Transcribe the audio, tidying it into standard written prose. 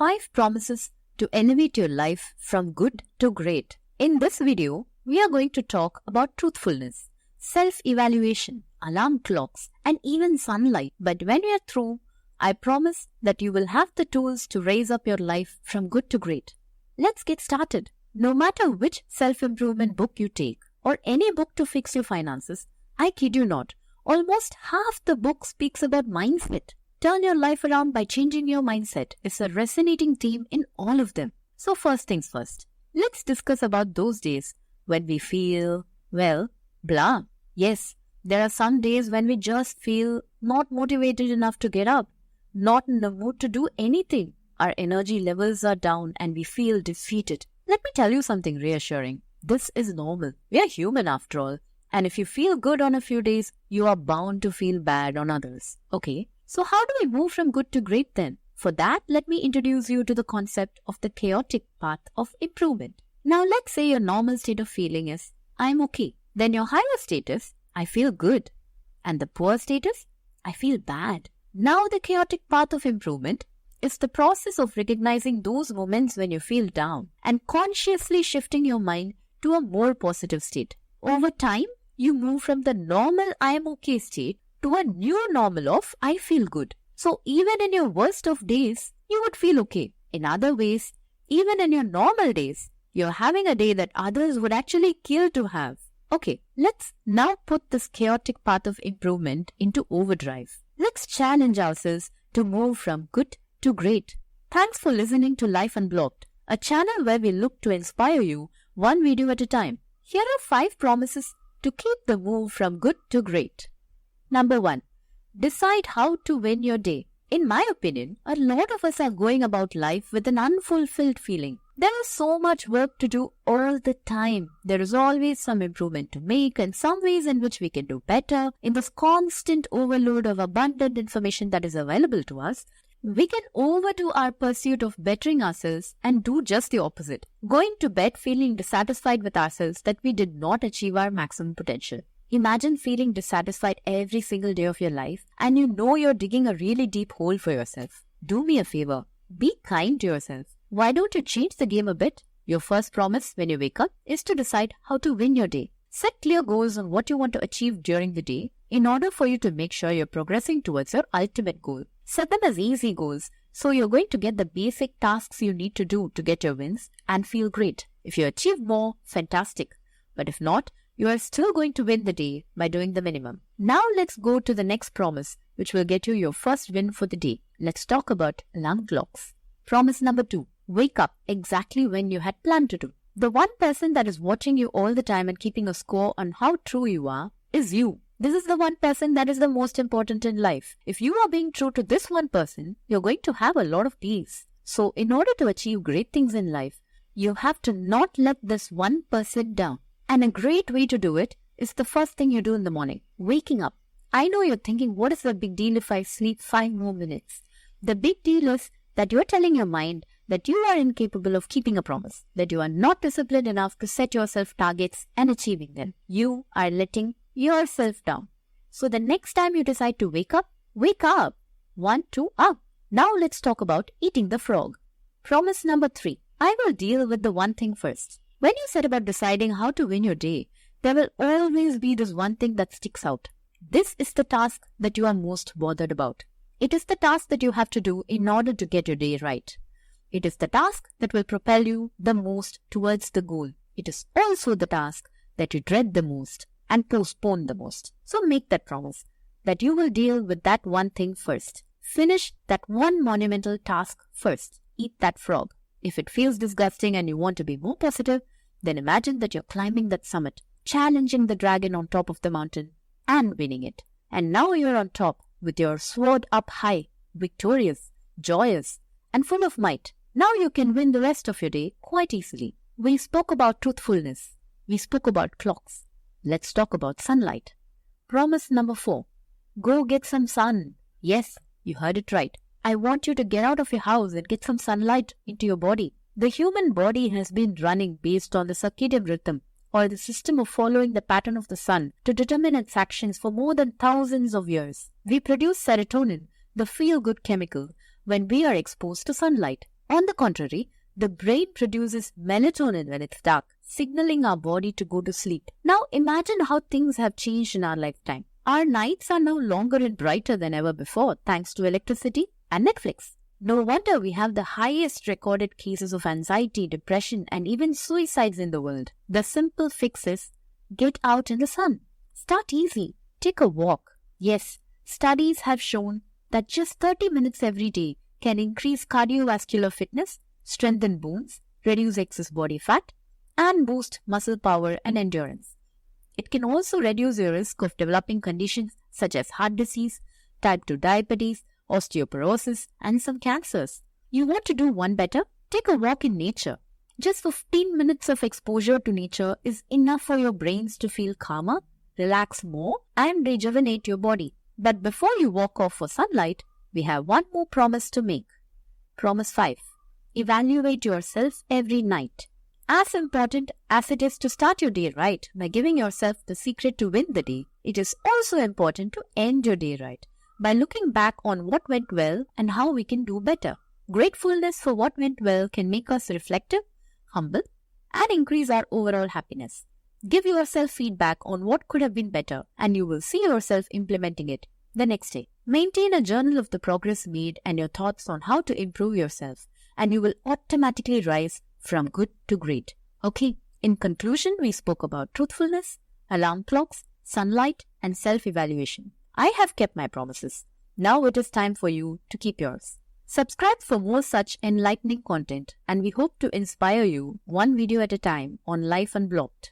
5 promises to elevate your life from good to great. In this video, we are going to talk about truthfulness, self-evaluation, alarm clocks, and even sunlight. But when we are through, I promise that you will have the tools to raise up your life from good to great. Let's get started. No matter which self-improvement book you take or any book to fix your finances, I kid you not, almost half the book speaks about mindset. Turn your life around by changing your mindset is a resonating theme in all of them. So first things first, let's discuss about those days when we feel, well, blah. Yes, there are some days when we just feel not motivated enough to get up, not in the mood to do anything. Our energy levels are down and we feel defeated. Let me tell you something reassuring. This is normal. We are human after all. And if you feel good on a few days, you are bound to feel bad on others. Okay, so how do we move from good to great then? For that, let me introduce you to the concept of the chaotic path of improvement. Now let's say your normal state of feeling is, I'm okay. Then your higher state is, I feel good. And the poor state is, I feel bad. Now the chaotic path of improvement is the process of recognizing those moments when you feel down and consciously shifting your mind to a more positive state. Over time, you move from the normal I am okay state to a new normal of I feel good. So even in your worst of days, you would feel okay. In other ways, even in your normal days, you're having a day that others would actually kill to have. Okay, let's now put this chaotic path of improvement into overdrive. Let's challenge ourselves to move from good to great. Thanks for listening to Life Unblocked, a channel where we look to inspire you one video at a time. Here are 5 promises to keep the move from good to great. Number 1. Decide how to win your day. In my opinion, a lot of us are going about life with an unfulfilled feeling. There is so much work to do all the time. There is always some improvement to make and some ways in which we can do better. In this constant overload of abundant information that is available to us, we can overdo our pursuit of bettering ourselves and do just the opposite, going to bed feeling dissatisfied with ourselves that we did not achieve our maximum potential. Imagine feeling dissatisfied every single day of your life and you know you're digging a really deep hole for yourself. Do me a favor, be kind to yourself. Why don't you change the game a bit? Your first promise when you wake up is to decide how to win your day. Set clear goals on what you want to achieve during the day in order for you to make sure you're progressing towards your ultimate goal. Set them as easy goals, so you're going to get the basic tasks you need to do to get your wins and feel great. If you achieve more, fantastic. But if not, you are still going to win the day by doing the minimum. Now let's go to the next promise, which will get you your first win for the day. Let's talk about alarm clocks. Promise number 2. Wake up exactly when you had planned to do. The one person that is watching you all the time and keeping a score on how true you are is you. This is the one person that is the most important in life. If you are being true to this one person, you're going to have a lot of peace. So in order to achieve great things in life, you have to not let this one person down. And a great way to do it is the first thing you do in the morning, waking up. I know you're thinking, what is the big deal if I sleep 5 more minutes? The big deal is that you're telling your mind that you are incapable of keeping a promise, that you are not disciplined enough to set yourself targets and achieving them. You are letting yourself down. So the next time you decide to wake up, wake up. 1, 2, up. Now let's talk about eating the frog. Promise number 3. I will deal with the one thing first. When you set about deciding how to win your day, there will always be this one thing that sticks out. This is the task that you are most bothered about. It is the task that you have to do in order to get your day right. It is the task that will propel you the most towards the goal. It is also the task that you dread the most and postpone the most. So make that promise that you will deal with that one thing first. Finish that one monumental task first. Eat that frog. If it feels disgusting and you want to be more positive, then imagine that you're climbing that summit, challenging the dragon on top of the mountain and winning it. And now you're on top with your sword up high, victorious, joyous, and full of might. Now you can win the rest of your day quite easily. We spoke about truthfulness. We spoke about clocks. Let's talk about sunlight. Promise number 4. Go get some sun. Yes, you heard it right. I want you to get out of your house and get some sunlight into your body. The human body has been running based on the circadian rhythm or the system of following the pattern of the sun to determine its actions for more than thousands of years. We produce serotonin, the feel-good chemical, when we are exposed to sunlight. On the contrary, the brain produces melatonin when it's dark, signaling our body to go to sleep. Now imagine how things have changed in our lifetime. Our nights are now longer and brighter than ever before thanks to electricity and Netflix. No wonder we have the highest recorded cases of anxiety, depression, and even suicides in the world. The simple fix is get out in the sun. Start easy. Take a walk. Yes, studies have shown that just 30 minutes every day can increase cardiovascular fitness, strengthen bones, reduce excess body fat, and boost muscle power and endurance. It can also reduce your risk of developing conditions such as heart disease, type 2 diabetes, osteoporosis, and some cancers. You want to do one better? Take a walk in nature. Just 15 minutes of exposure to nature is enough for your brains to feel calmer, relax more, and rejuvenate your body. But before you walk off for sunlight, we have one more promise to make. Promise 5. Evaluate yourself every night. As important as it is to start your day right by giving yourself the secret to win the day, it is also important to end your day right by looking back on what went well and how we can do better. Gratefulness for what went well can make us reflective, humble, and increase our overall happiness. Give yourself feedback on what could have been better, and you will see yourself implementing it the next day. Maintain a journal of the progress made and your thoughts on how to improve yourself, and you will automatically rise from good to great. Okay, in conclusion, we spoke about truthfulness, alarm clocks, sunlight, and self-evaluation. I have kept my promises. Now it is time for you to keep yours. Subscribe for more such enlightening content, and we hope to inspire you one video at a time on Life Unblocked.